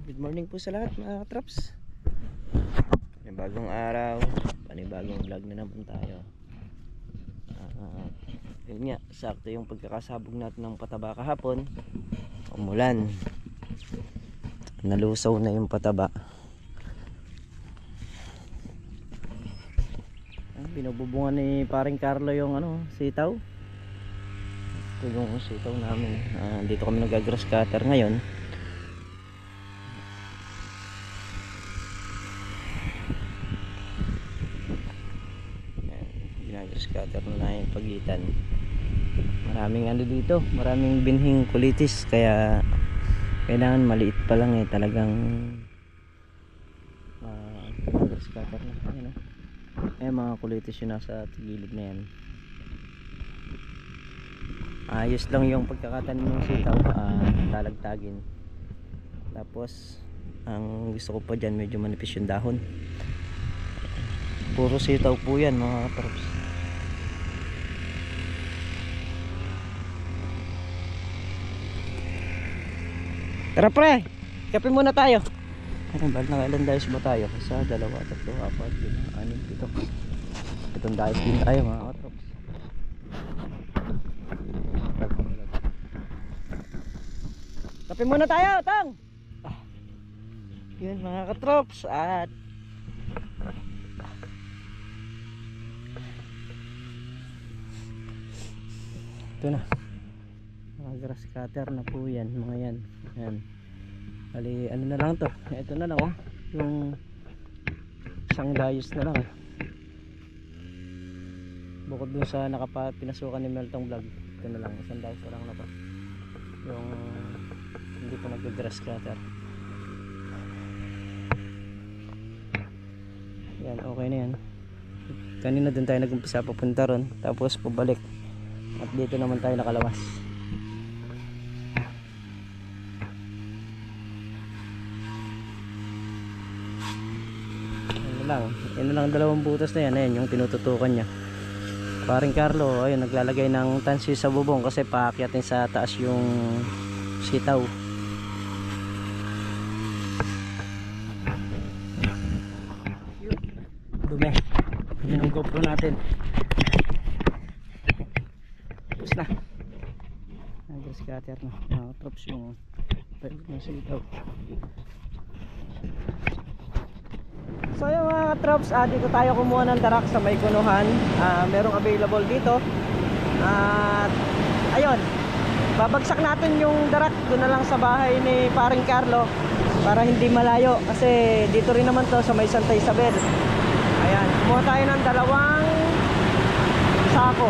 Good morning po sa lahat mga katraps. May bagong araw, panibagong vlog na naman tayo. Yun nga, sakto yung pagkakasabog natin ng pataba kahapon. Umulan, nalusaw na yung pataba. Binububungan ni paring Carlo yung sitaw. Ito yung sitaw namin. Dito kami nag-grass cutter ngayon. Scatter na yung pagitan. Maraming dito, maraming binhing kulitis, kaya kailangan maliit pa lang talagang scatter na. Mga kulitis yung nasa gilid na yan. Ayos lang yung pagkakatanim ng sitaw, talagtagin. Tapos ang gusto ko pa dyan, medyo manipis yung dahon. Puro sitaw po yan mga katrops. Tara pre, kape muna tayo. Bal na kailan dayos ba tayo? Isa, dalawa, tatlo, apat, lima, anim, pito. Itong dayos din tayo mga katrops. Kape muna tayo, tang. Yun mga katrops. At ito na, mga grass cutter na po yan mga yan. Yan. Bali, na lang to. Ito na lang yung isang dayos na lang. Bukod dun sa pinasukan ni Meltong Vlog, ito na lang, isang dayos na lang na to. Yung hindi ko nag-grass cutter. Yan, okay na yan. Kanina dun tayo nag-umpisa papunta ron, tapos pabalik. At dito naman tayo nakalawas. Yan na lang dalawang butas na yan. Ayan yung tinututukan niya. Paring Carlo, ayun, naglalagay ng tansi sa bubong kasi paakyatin sa taas yung sitaw. Dumi. Yun ang GoPro natin. Tapos na. Nag-grass cutter na. Nakatrops yung pwede ng sitaw. So yung mga katrops, dito tayo kumuha ng darak sa may kunuhan. Merong available dito. At ayun, babagsak natin yung darak doon na lang sa bahay ni paring Carlo para hindi malayo, kasi dito rin naman to sa may Santa Isabel. Ayan, kumuha tayo ng dalawang sako.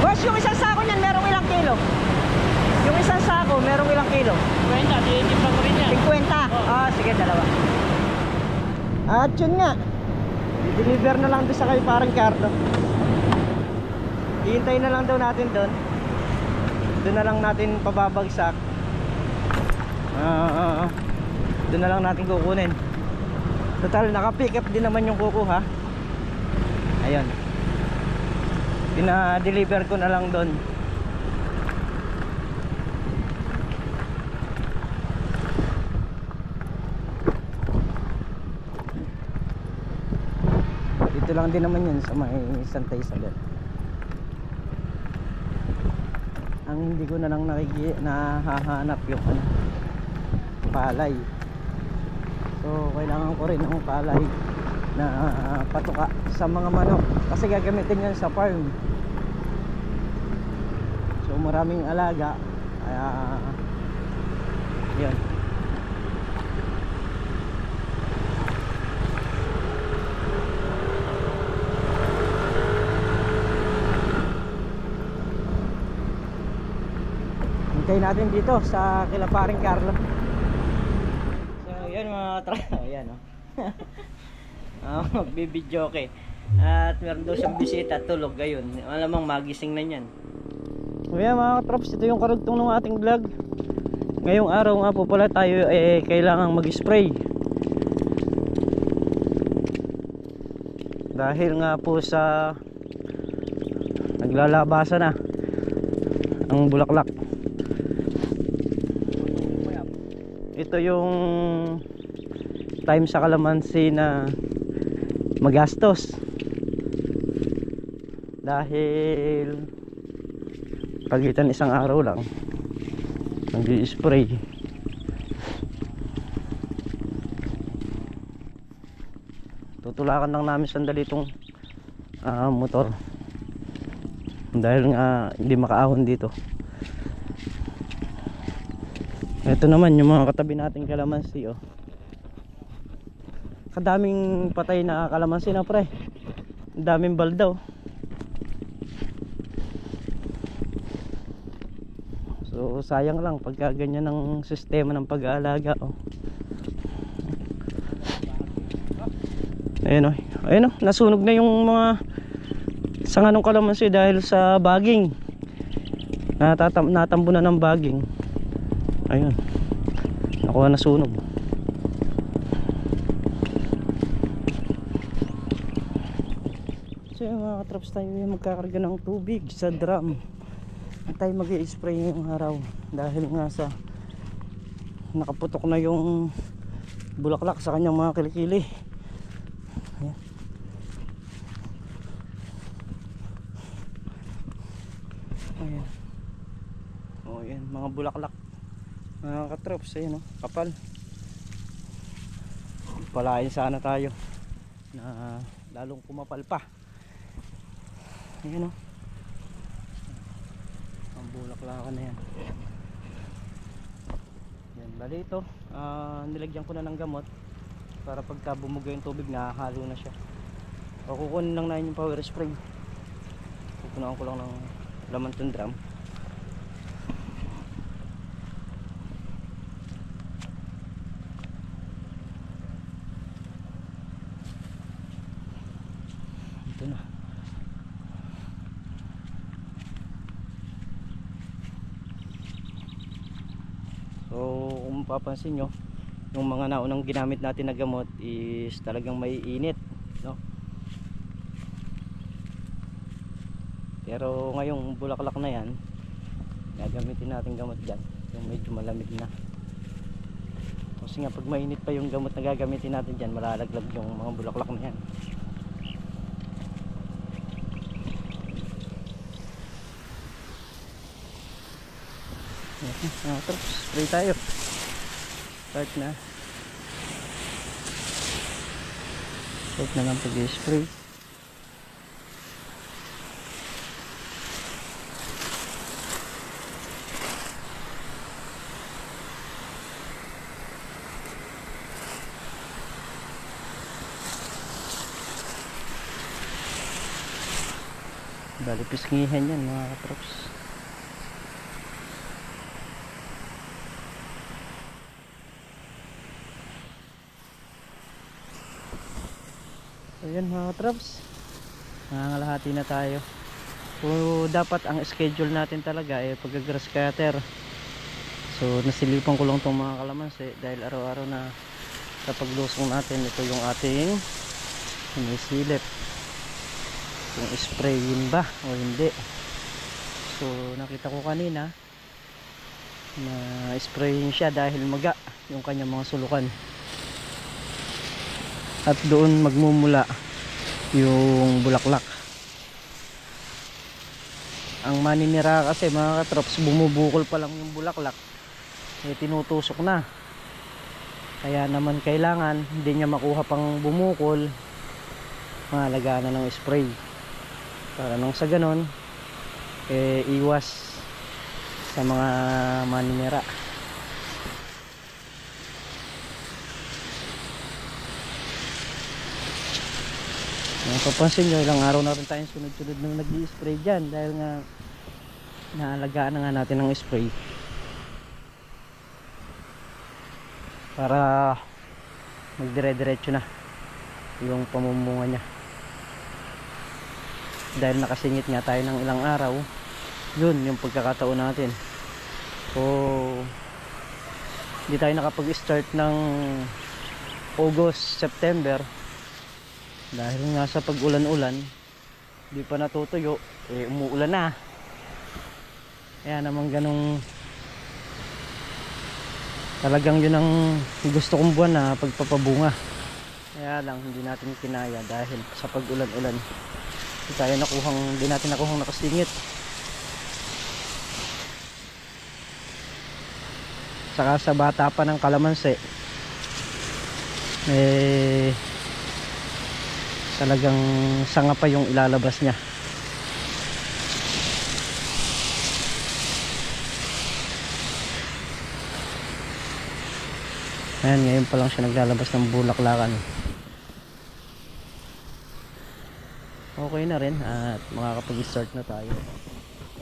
Boss, yung isang sako niyan merong ilang kilo? Yung isang sako merong ilang kilo? 50, titimpa ko rin yan. 50? Sige, dalawa. At yun nga, i-deliver na lang doon sa kay parang Carlo. Hihintay na lang daw natin doon. Doon na lang natin pababagsak. Doon na lang natin kukunin. Total, naka-pick up din naman yung kukuha. Ayun, pina-deliver ko na lang doon. Dito lang din naman yun sa may Santa Isabel. Ang hindi ko na lang nahahanap yung palay. So kailangan ko rin ng palay na patuka sa mga manok, kasi gagamitin yan sa farm. So maraming alaga, kaya yun. Hintay natin dito sa kila paring Carlo. So yan mga yan magbibidyoke. At meron daw siyang bisita, tulog gayon. Malamang magising na yan. So yan mga katrops, ito yung karugtong ng ating vlog. Ngayong araw nga po pala tayo kailangang mag-spray. Dahil nga po sa naglalabasa na ang bulaklak. ito yung time sa kalamansi na magastos, dahil pagitan isang araw lang nag-i-spray. Tutulakan lang namin sandali itong motor dahil nga hindi makaahon dito. Ito naman yung mga katabi nating kalamansi, oh. Kadaming patay na kalamansi na, pre. Ang daming baldaw. So sayang lang pagka ganyan ang sistema ng pag-aalaga, oh. Ayun, oh. Ayun, oh. Nasunog na yung mga sanga ng kalamansi dahil sa baging. Natambo na ng baging. Ayun, nakuha na sunog. So yung mga katraps, tayo magkakarga ng tubig sa drum at tayo mag-i-spray ngayong araw dahil nga sa nakaputok na yung bulaklak sa kanyang mga kilikili. Ayan. Ayan. O yan, mga bulaklak mga katrops, ayun, oh, kapal. Palain sana tayo na lalong kumapal pa. Ayan, oh, ang bulaklakan na yan. Yan, bali ito, nilagyan ko na ng gamot para pagka bumuga yung tubig nakahalo na siya. O kukunin lang natin yung power spray. Pupunawan ko lang ng laman tong drum. Ito na. So kung mapapansin nyo, yung mga naunang ginamit natin na gamot is talagang may init, no? Pero ngayong bulaklak na yan, gagamitin natin gamot dyan yung medyo malamig na. Kasi nga pag mainit pa yung gamot na gagamitin natin dyan, malalaglag yung mga bulaklak na yan. Spray tayo. Start na. Start na lang pag-spray. Bali pisngihan yan mga katrops. Ayan mga katrops, nangangalahati na tayo. So dapat ang schedule natin talaga ay pag-grass cutter. So nasilipan ko lang itong mga kalamansi dahil araw-araw na sa paglusong natin, ito yung ating sinisilip kung sprayin ba o hindi. So nakita ko kanina na sprayin siya dahil maga yung kanyang mga sulukan at doon magmumula yung bulaklak. Ang maninira kasi mga katrops, bumubukol pa lang yung bulaklak, eh tinutusok na. Kaya naman kailangan hindi niya makuha pang bumukol, mahalagaan na ng spray para nang sa ganon eh iwas sa mga maninira. Papansin nyo, ilang araw na rin tayong sunod-sunod nang nag-i-spray dyan dahil nga naalagaan na nga natin ng spray para magdire-diretso na yung pamumunga nya. Dahil nakasingit nga tayo ng ilang araw, yun yung pagkakataon natin. So hindi tayo nakapag-start ng August, September dahil nga sa pag-ulan-ulan, hindi pa natutuyo, eh umuulan na. Kaya naman ganong Talagang yun ang gusto kong buwan na pagpapabunga. Kaya lang hindi natin kinaya dahil sa pag-ulan-ulan. Hindi natin nakuhang nakasingit. Saka sa bata pa ng kalamansi, talagang sanga pa yung ilalabas niya. Ayan, ngayon pa lang siya naglalabas ng bulaklakan. Okay na rin at makakapag-start na tayo.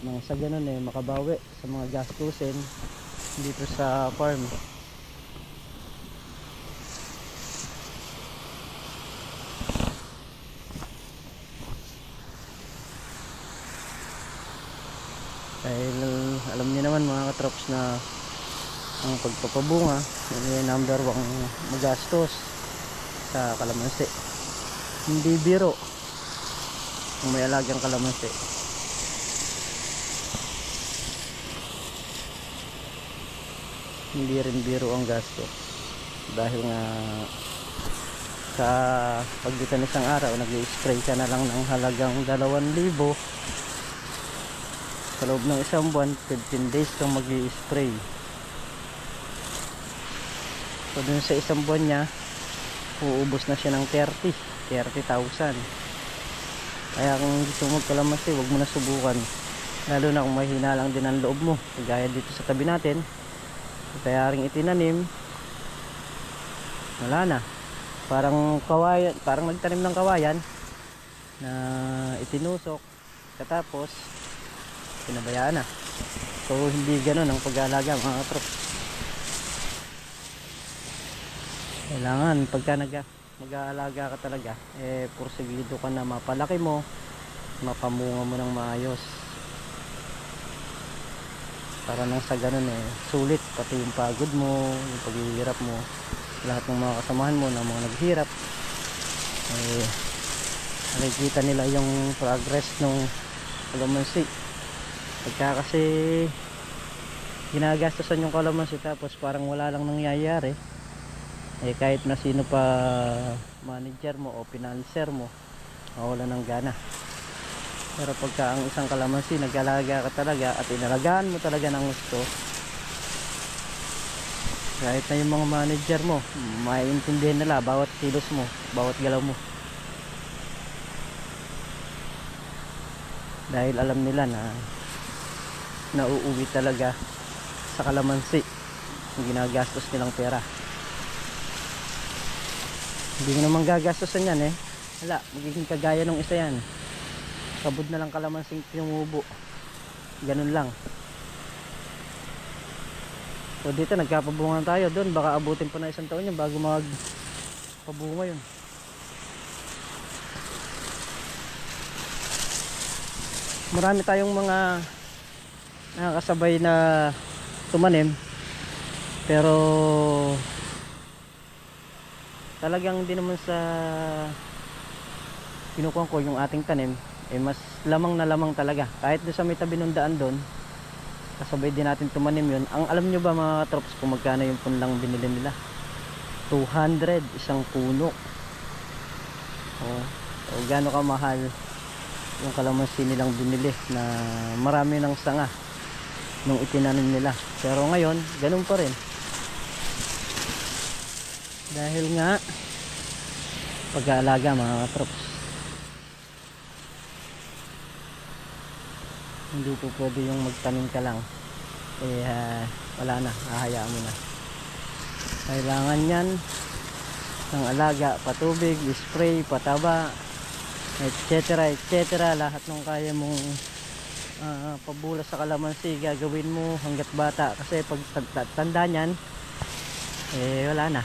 Nang sa ganun makabawi sa mga gastusin dito sa farm. Dahil alam niyo naman mga katrops na ang pagpapabunga ay number 1 magastos sa kalamansi. Hindi biro kung may alagang kalamansi. Hindi rin biro ang gasto dahil nga sa pagitan isang araw nag-i-spray ka na lang ng halagang 2,000. Sa loob ng isang buwan 15 days kang mag-i-spray. So dun sa isang buwan niya uubos na siya ng 30,000. Kaya kung gusto mo magkalamansi, wag mo na subukan, lalo na kung mahina lang din ang loob mo. Kagaya dito sa tabi natin, kaya ring itinanim, wala na, parang kawayan, parang nagtanim ng kawayan na itinusok katapos pinabayaan na. So hindi ganun ang pag-aalaga mga katrops. Kailangan pagka mag-aalaga ka talaga, porsigido ka na mapalaki mo, mapamunga mo ng maayos, para nang sa ganun sulit pati yung pagod mo, yung paghihirap mo, lahat ng mga kasamahan mo na mga naghirap, nakikita nila yung progress ng kalamansi. Pagka kasi ginagastosan yung kalamansi tapos parang wala lang nangyayari, kahit na sino pa manager mo o financer mo, mawala ng gana. Pero pagka ang isang kalamansi nag-alaga ka talaga at inalagaan mo talaga ng gusto, kahit na yung mga manager mo, maiintindihan nila bawat kilos mo, bawat galaw mo, dahil alam nila na nauuwi talaga sa kalamansi yung ginagastos nilang pera. Hindi mo naman gagastosan yan wala, magiging kagaya nung isa yan, kabod na lang kalamansing tumubo, ganun lang. So dito nagkapabungan tayo, doon baka abutin pa na 1 taon yun bago magpabunga yun. Marami tayong mga nakakasabay na tumanim, pero talagang hindi naman sa kinukuha ko yung ating tanim, mas lamang na lamang talaga. Kahit doon sa may tabi ng daan doon, kasabay din natin tumanim yun. Ang alam nyo ba mga trops kung magkano yung punlang binili nila? 200 isang puno. O gaano kamahal yung kalamansi nilang binili na marami ng sanga nung itinanim nila. Pero ngayon ganun pa rin, dahil nga pag-aalaga mga trops. Hindi po pwede yung magtanim ka lang wala na, hahayaan mo na. Kailangan yan ng alaga, patubig, spray, pataba, etc etc. Lahat ng kaya mong pabulas sa kalamansi gagawin mo hanggat bata, kasi pag tanda nyan wala na.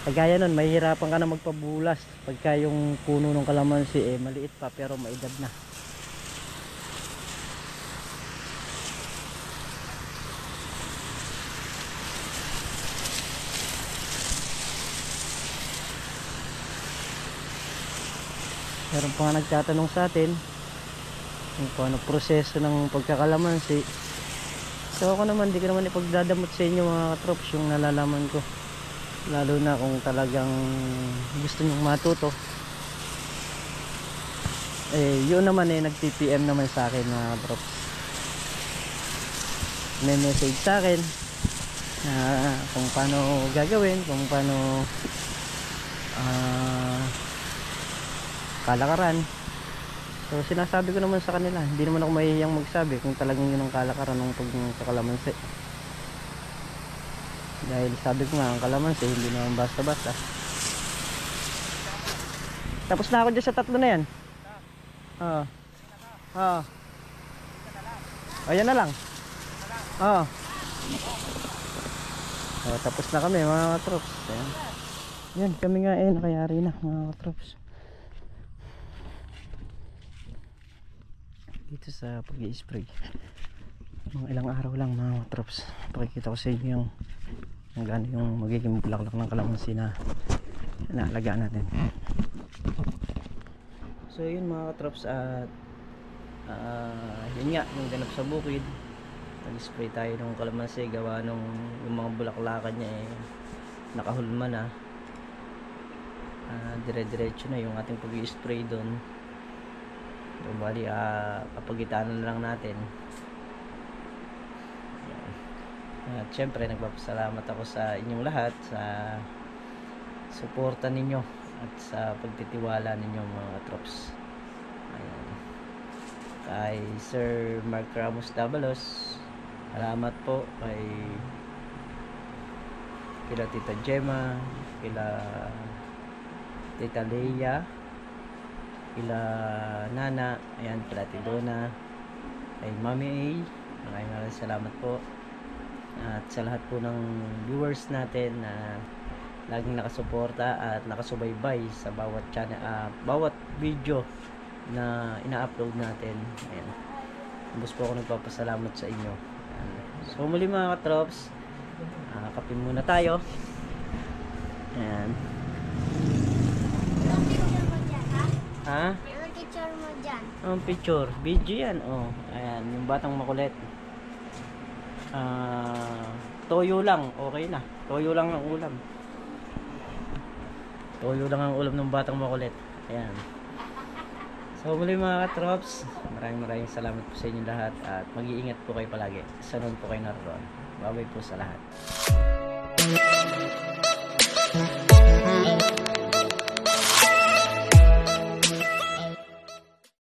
Kagaya nun, mahihirapan ka na magpabulas pagka yung puno ng kalamansi maliit pa pero maedad na. Meron pa nga nagtatanong sa atin kung paano proseso ng pagkakalamansi. So ako naman, di ko naman ipagdadamot sa inyo mga katrops yung nalalaman ko. Lalo na kung talagang gusto nyong matuto. Yun naman nag-TPM naman sa akin mga katrops. May message sa akin na kung paano gagawin, kung paano kalakaran. So sinasabi ko naman sa kanila, hindi naman ako mahihiyang magsabi kung talagang yun ang kalakaran ng pagkakalamansi. Dahil sabi ko nga, ang kalamansi hindi naman basta-basta. Tapos na ako dyan sa tatlo na yan. Ayan na lang. Tapos na kami mga katrops. Ayan. Yan kami nga nakayari na mga katrops. Dito sa pag-i-spray mga ilang araw lang mga katrops, pakikita ko sa inyo yung gaano yung magiging bulaklak ng kalamansi na inaalagaan natin. So yun mga katrops, at yun nga yung ganap sa bukid, nag-spray tayo ng kalamansi gawa nung yung mga bulaklakan niya nakahulma na. Dire-diretso na yung ating pag-i-spray doon. So, bali kapagitan na lang natin. Ayan. At syempre nagpapasalamat ako sa inyong lahat sa suporta ninyo at sa pagtitiwala ninyo mga katrops. Ayan. Kay Sir Mark Ramos Dabalos, salamat po. Kila Tita Gemma, kila Tita Leia, kila Nana, ayan, kila Tidona, kay Mami A, maraming salamat po. At sa lahat po ng viewers natin na laging nakasuporta at nakasubaybay sa bawat channel, bawat video na ina-upload natin. Ayan. Bus po ako nagpapasalamat sa inyo. Ayan. So muli mga katrops, kape muna tayo. Ayan. Ha? Yung picture mo dyan. Ang picture, video yan. Ayan, yung batang makulit. Toyo lang, okay na. Toyo lang ang ulam. Toyo lang ang ulam ng batang makulit. Ayan. So muli mga katrops, maraming salamat po sa inyo lahat at mag-iingat po kayo palagi. Sa noon po kayo naroon. Bye-bye po sa lahat.